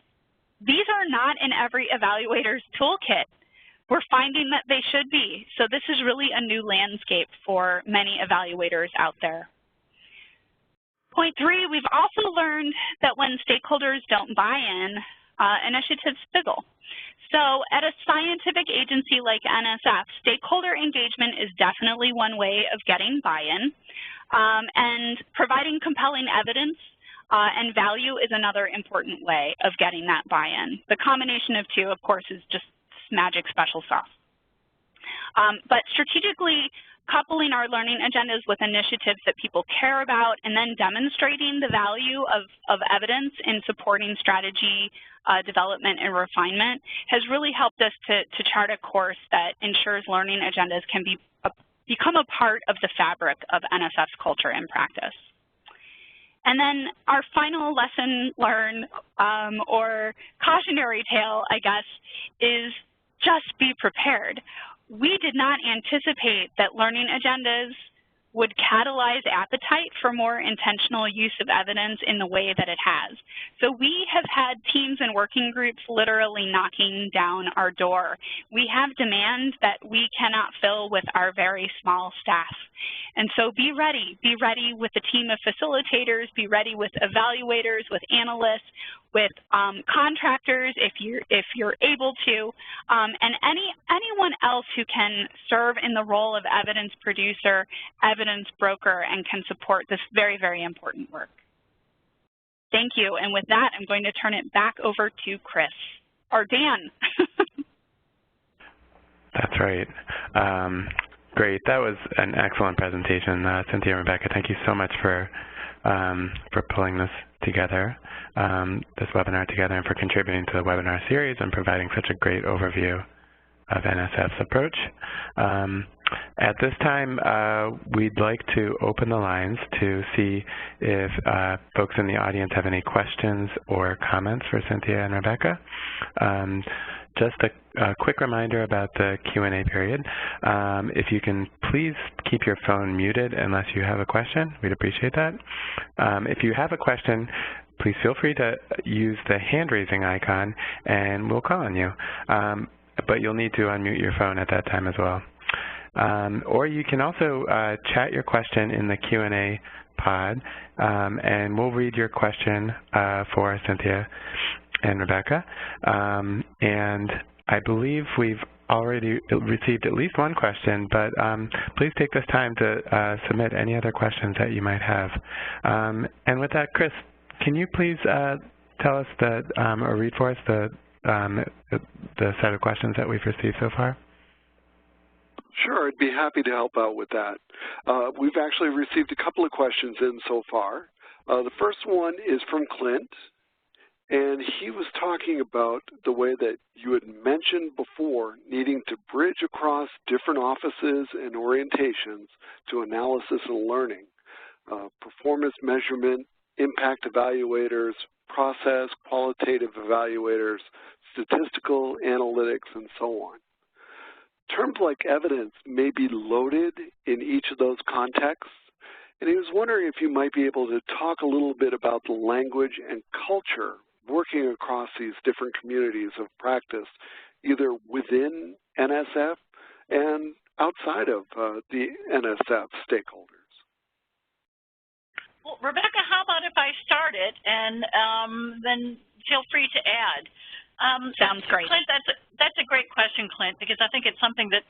these are not in every evaluator's toolkit. We're finding that they should be. So this is really a new landscape for many evaluators out there. Point 3, we've also learned that when stakeholders don't buy in, initiatives fizzle. So at a scientific agency like NSF, stakeholder engagement is definitely one way of getting buy-in, and providing compelling evidence and value is another important way of getting that buy-in. The combination of two, of course, is just magic special sauce. But strategically coupling our learning agendas with initiatives that people care about and then demonstrating the value of evidence in supporting strategy development and refinement has really helped us to chart a course that ensures learning agendas can become a part of the fabric of NSF's culture and practice. And then our final lesson learned, or cautionary tale, I guess, is just be prepared. We did not anticipate that learning agendas would catalyze appetite for more intentional use of evidence in the way that it has. So we have had teams and working groups literally knocking down our door. We have demand that we cannot fill with our very small staff. And so be ready with a team of facilitators, be ready with evaluators, with analysts, with contractors if you're able to, and anyone else who can serve in the role of evidence producer, evidence broker, and can support this very, very important work. Thank you, and with that, I'm going to turn it back over to Chris, or Dan. That's right. Great, that was an excellent presentation, Cynthia and Rebecca. Thank you so much for pulling this together, this webinar together, and for contributing to the webinar series and providing such a great overview of NSF's approach. At this time, we'd like to open the lines to see if folks in the audience have any questions or comments for Cynthia and Rebecca. Just a quick reminder about the Q&A period. If you can please keep your phone muted unless you have a question, we'd appreciate that. If you have a question, please feel free to use the hand-raising icon and we'll call on you. But you'll need to unmute your phone at that time as well. Or you can also chat your question in the Q&A pod, and we'll read your question for Cynthia and Rebecca. And I believe we've already received at least one question, but please take this time to submit any other questions that you might have. And with that, Chris, can you please tell us that, or read for us the set of questions that we've received so far? Sure, I'd be happy to help out with that. We've actually received a couple of questions in so far. The first one is from Clint, and he was talking about the way that you had mentioned before needing to bridge across different offices and orientations to analysis and learning, performance measurement, impact evaluators, process, qualitative evaluators, statistical analytics, and so on. Terms like evidence may be loaded in each of those contexts, and he was wondering if you might be able to talk a little bit about the language and culture working across these different communities of practice, either within NSF and outside of the NSF stakeholders. Well, Rebecca, how about if I start it, and then feel free to add. Sounds great. Clint, that's a great question, Clint, because I think it's something that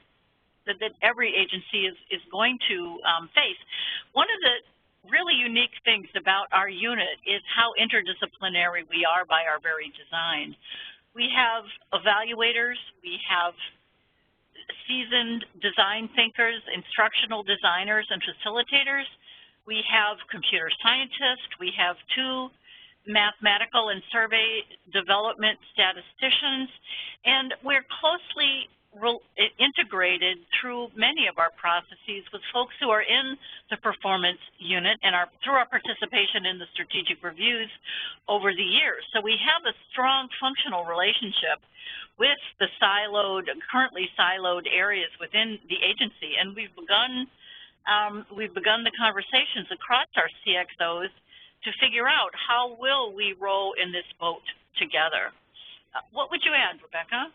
every agency is going to face. One of the really unique things about our unit is how interdisciplinary we are by our very design. We have evaluators, we have seasoned design thinkers, instructional designers, and facilitators. We have computer scientists, we have 2 mathematical and survey development statisticians, and we're closely integrated through many of our processes with folks who are in the performance unit and through our participation in the strategic reviews over the years. So we have a strong functional relationship with the currently siloed areas within the agency, and we've begun the conversations across our CXOs to figure out how will we row in this boat together. What would you add, Rebecca?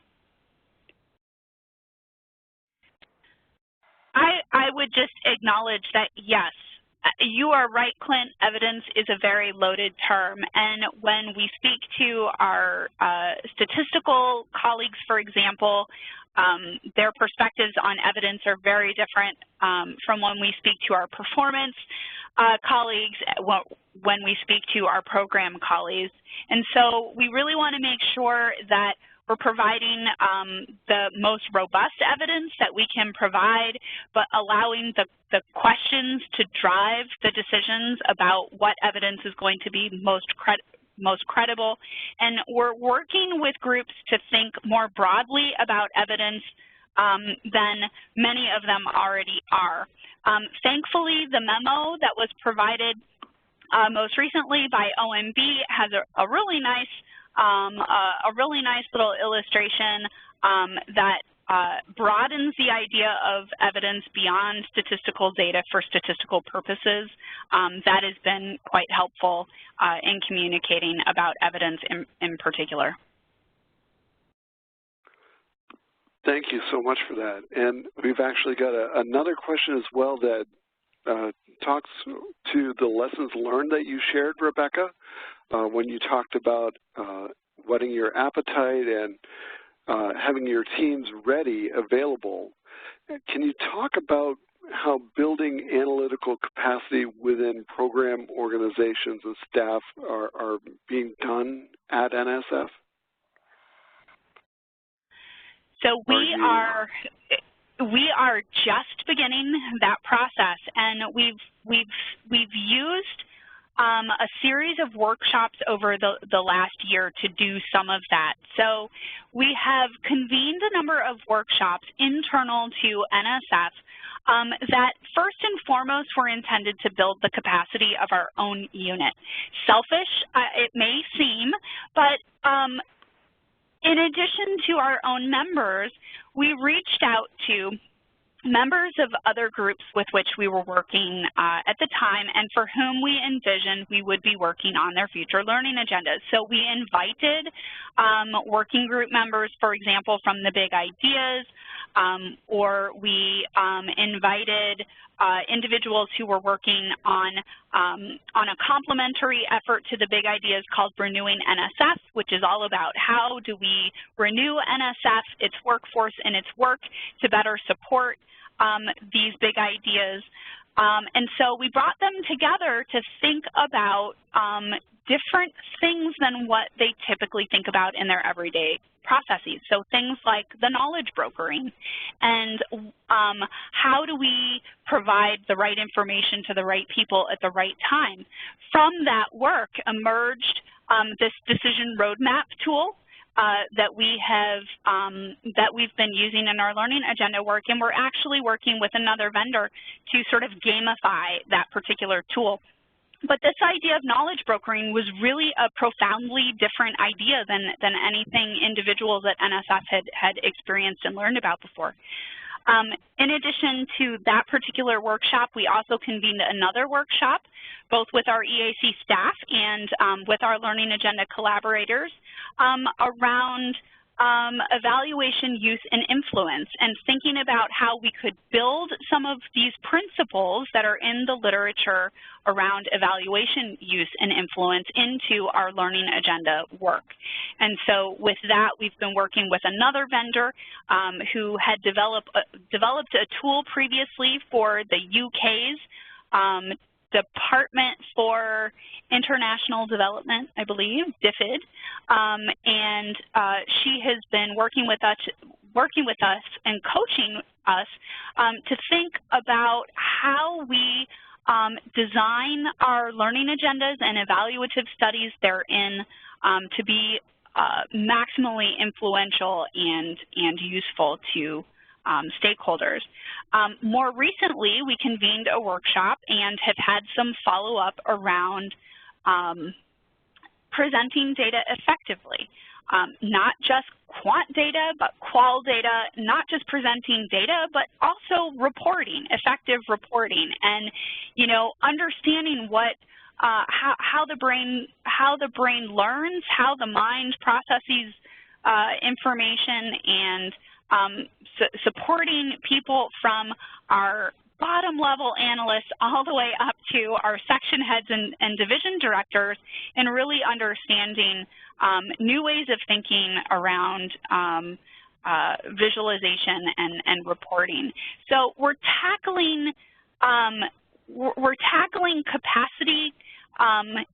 I would just acknowledge that, yes, you are right, Clint, evidence is a very loaded term. And when we speak to our statistical colleagues, for example, their perspectives on evidence are very different from when we speak to our performance colleagues, when we speak to our program colleagues. And so we really want to make sure that we're providing the most robust evidence that we can provide, but allowing the questions to drive the decisions about what evidence is going to be most credible. And we're working with groups to think more broadly about evidence than many of them already are. Thankfully, the memo that was provided most recently by OMB has a really nice little illustration that broadens the idea of evidence beyond statistical data for statistical purposes. That has been quite helpful in communicating about evidence in particular. Thank you so much for that. And we've actually got another question as well that talks to the lessons learned that you shared, Rebecca, when you talked about whetting your appetite and having your teams ready, available. Can you talk about how building analytical capacity within program organizations and staff are being done at NSF? So we are just beginning that process, and we've used a series of workshops over the last year to do some of that. So we have convened a number of workshops internal to NSF that first and foremost were intended to build the capacity of our own unit. Selfish, it may seem, but in addition to our own members, we reached out to members of other groups with which we were working at the time and for whom we envisioned we would be working on their future learning agendas. So we invited working group members, for example, from the Big Ideas, or we invited individuals who were working on a complementary effort to the Big Ideas called Renewing NSF, which is all about how do we renew NSF, its workforce, and its work to better support these Big Ideas. And so we brought them together to think about different things than what they typically think about in their everyday processes. So things like the knowledge brokering and how do we provide the right information to the right people at the right time. From that work emerged this decision roadmap tool that we've been using in our learning agenda work, and we're actually working with another vendor to sort of gamify that particular tool. But this idea of knowledge brokering was really a profoundly different idea than anything individuals at NSF had experienced and learned about before. In addition to that particular workshop, we also convened another workshop, both with our EAC staff and with our learning agenda collaborators, around evaluation, use, and influence, and thinking about how we could build some of these principles that are in the literature around evaluation, use, and influence into our learning agenda work. And so with that, we've been working with another vendor who had developed a tool previously for the UK's Department for International Development, I believe, DFID, and she has been working with us and coaching us to think about how we design our learning agendas and evaluative studies therein to be maximally influential and useful to stakeholders. More recently, we convened a workshop and have had some follow-up around presenting data effectively. Not just quant data, but qual data, not just presenting data, but also reporting, effective reporting, and, you know, understanding what how the brain learns, how the mind processes information, and supporting people from our bottom level analysts all the way up to our section heads and division directors, and really understanding new ways of thinking around visualization and reporting. So we're tackling capacity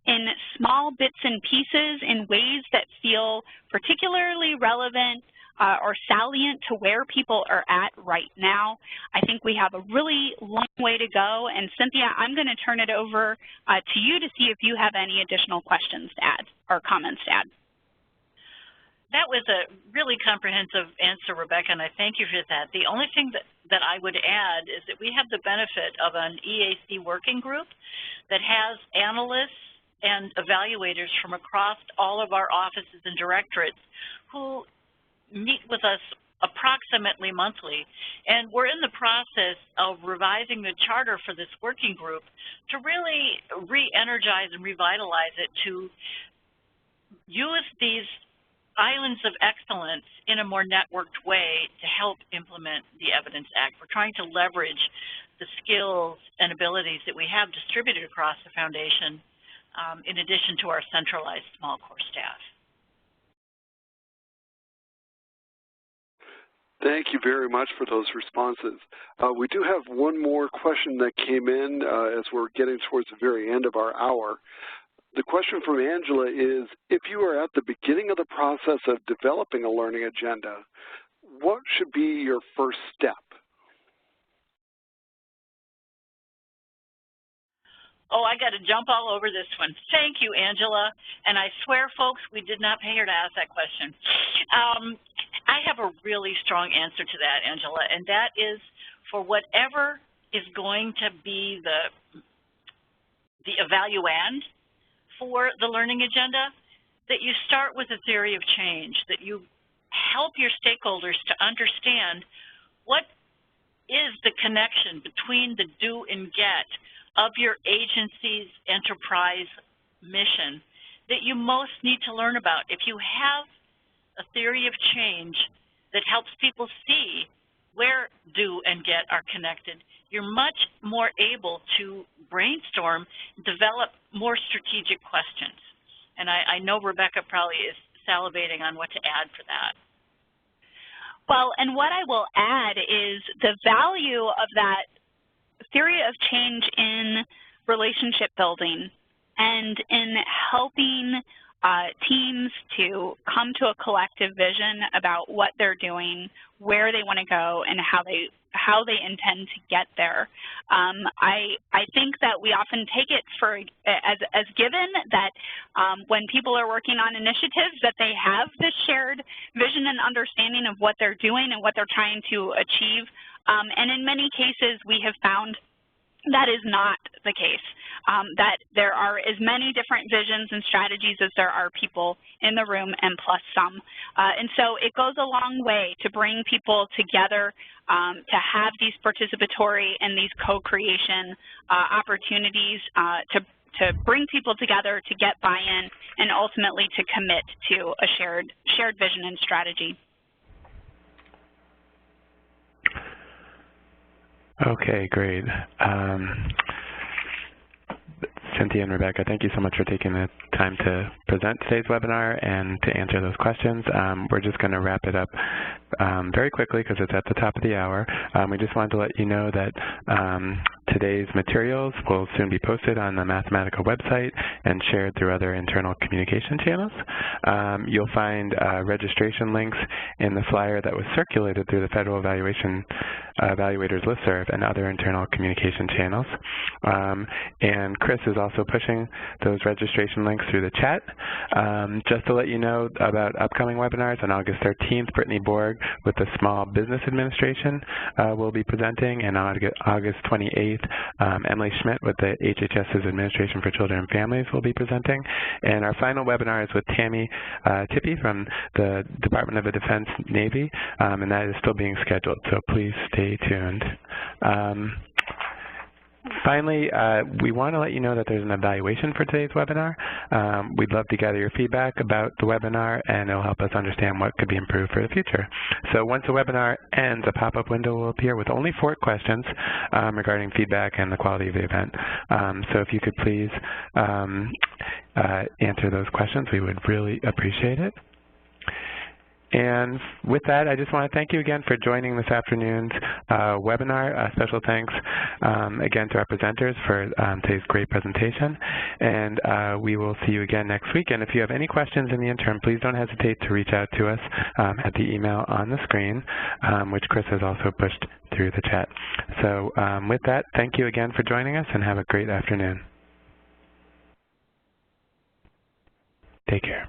in small bits and pieces in ways that feel particularly relevant or salient to where people are at right now. I think we have a really long way to go. And Cynthia, I'm going to turn it over to you to see if you have any additional questions to add or comments to add. That was a really comprehensive answer, Rebecca, and I thank you for that. The only thing that I would add is that we have the benefit of an EAC working group that has analysts and evaluators from across all of our offices and directorates who meet with us approximately monthly, and we're in the process of revising the charter for this working group to really re-energize and revitalize it to use these islands of excellence in a more networked way to help implement the Evidence Act. We're trying to leverage the skills and abilities that we have distributed across the foundation in addition to our centralized small core staff. Thank you very much for those responses. We do have one more question that came in as we're getting towards the very end of our hour. The question from Angela is, if you are at the beginning of the process of developing a learning agenda, what should be your first step? Oh, I got to jump all over this one. Thank you, Angela. And I swear, folks, we did not pay her to ask that question. I have a really strong answer to that, Angela, and that is for whatever is going to be the evaluand for the learning agenda, that you start with a theory of change, that you help your stakeholders to understand what is the connection between the do and get of your agency's enterprise mission that you most need to learn about. If you have a theory of change that helps people see where do and get are connected, you're much more able to brainstorm, develop more strategic questions. And I know Rebecca probably is salivating on what to add for that. Well, and what I will add is the value of that theory of change in relationship building and in helping teams to come to a collective vision about what they're doing, where they want to go, and how they intend to get there. I think that we often take it as given that when people are working on initiatives that they have this shared vision and understanding of what they're doing and what they're trying to achieve. And in many cases, we have found that is not the case, that there are as many different visions and strategies as there are people in the room, and plus some. And so it goes a long way to bring people together, to have these participatory and these co-creation opportunities to to bring people together, to get buy-in, and ultimately to commit to a shared vision and strategy. Okay, great. Cynthia and Rebecca, thank you so much for taking the time to present today's webinar and to answer those questions. We're just going to wrap it up very quickly because it's at the top of the hour. We just wanted to let you know that today's materials will soon be posted on the Mathematica website and shared through other internal communication channels. You'll find registration links in the flyer that was circulated through the Federal Evaluators Listserv and other internal communication channels. And Chris is also pushing those registration links through the chat. Just to let you know about upcoming webinars, on August 13th, Brittany Borg with the Small Business Administration will be presenting, and on August 28th, Emily Schmidt with the HHS's Administration for Children and Families will be presenting. And our final webinar is with Tammy Tippie from the Department of the Defense Navy, and that is still being scheduled, so please stay tuned. Finally, we want to let you know that there's an evaluation for today's webinar. We'd love to gather your feedback about the webinar, and it'll help us understand what could be improved for the future. So once the webinar ends, a pop-up window will appear with only 4 questions regarding feedback and the quality of the event. So if you could please answer those questions, we would really appreciate it. And with that, I just want to thank you again for joining this afternoon's webinar. Special thanks again to our presenters for today's great presentation. And we will see you again next week. And if you have any questions in the interim, please don't hesitate to reach out to us at the email on the screen, which Chris has also pushed through the chat. So with that, thank you again for joining us, and have a great afternoon. Take care.